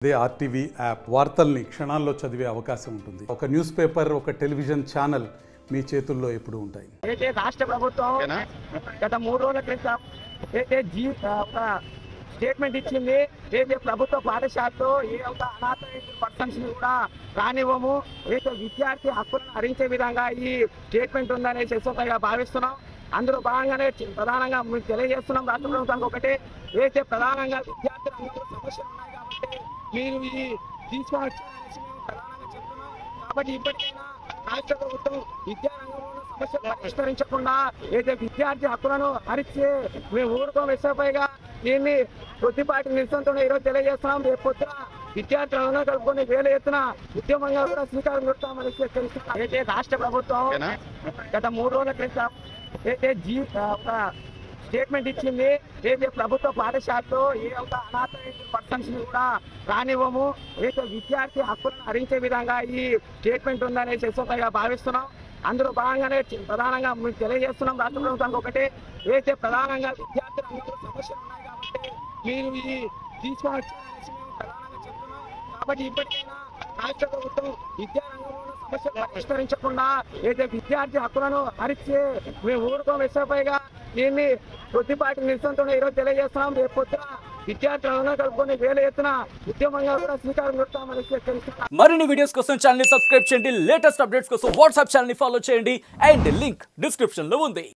అదే RTV app వార్తల్ని క్షణాల్లో చదివే అవకాశం ఉంటుంది. ఒక న్యూస్ పేపర్, ఒక టెలివిజన్ ఛానల్ మీ చేతుల్లో ఎప్పుడు ఉంటాయి. అయితే రాష్ట్ర ప్రభుత్వం గత 3 రోజుల క్రితం ఒక స్టేట్మెంట్ ఇచ్చింది. అయితే ప్రభుత్వ పాఠశాలలో ఏ ఒక అనాథ పర్సన్స్ కూడా రానివ్వము, అయితే విద్యార్థి హక్కులను హరించే విధంగా ఈ స్టేట్మెంట్ ఉందనేసి ఎస్ఓపైగా భావిస్తున్నాం. అందులో భాగంగానే ప్రధానంగా మీకు తెలియజేస్తున్నాం రాష్ట్ర ప్రభుత్వానికి ఒకటి, అయితే ప్రధానంగా విద్యార్థుల సమస్యలు ఉన్నాయి కాబట్టి మీరు ఈ తీసుకొని వచ్చారనేసి మేము ప్రధానంగా చెప్తున్నాం. కాబట్టి ఇప్పటికైనా రాష్ట్ర ప్రభుత్వం విద్యారంగంలో సమస్యలు పరిష్కరించకుండా అయితే విద్యార్థి హక్కులను హరిస్తే మేము ఊరుకోం. ఎస్ఎఫ్ఐగా దీన్ని కొద్దిపాటి నిరసనతో ఈరోజు తెలియజేస్తున్నాం. రేపు పొద్దున విద్యార్థులను కలుపుకొని వేల ఎత్తున ఉద్యమంగా కూడా శ్రీకారం చుడతామని తెలుస్తున్నాం. అయితే రాష్ట్ర ప్రభుత్వం గత 3 రోజుల క్రితం అయితే ఒక స్టేట్మెంట్ ఇచ్చింది. అయితే ప్రభుత్వ పాఠశాలలో ఏ ఒక అనాథ పర్సన్స్ కూడా రానివ్వము, అయితే విద్యార్థి హక్కులను హరించే విధంగా ఈ స్టేట్మెంట్ ఉందనేసి ఎస్ఓపైగా భావిస్తున్నాం. అందులో భాగంగానే ప్రధానంగా మీకు తెలియజేస్తున్నాం రాష్ట్ర ప్రభుత్వానికి ఒకటి, అయితే ప్రధానంగా విద్యార్థుల సమస్యలు ఉన్నాయి కాబట్టి మీరు ఈ తీసుకొని వచ్చారనేసి మేము ప్రధానంగా చెప్తున్నాం. కాబట్టి ఇప్పటికైనా రాష్ట్ర ప్రభుత్వం విద్యారంగంలో సమస్యలు పరిష్కరించకుండా అయితే విద్యార్థి హక్కులను హరిస్తే మేము ఊరుకోం. ఎస్ఎఫ్ఐగా దీన్ని కొద్దిపాటి నిరసనతో ఈరోజు తెలియజేస్తున్నాం. రేపు పొద్దున విద్యార్థులను కలుపుకొని వేల ఎత్తున ఉద్యమంగా కూడా శ్రీకారం చుడతామని తెలుస్తున్నాం. మరిన్ని వీడియోస్ కోసం ఛానల్ ని సబ్స్క్రైబ్ చేయండి. లేటెస్ట్ అప్డేట్స్ కోసం వాట్సాప్ ఛానల్ ని ఫాలో చేయండి. అండ్ లింక్ డిస్క్రిప్షన్ లో ఉంది.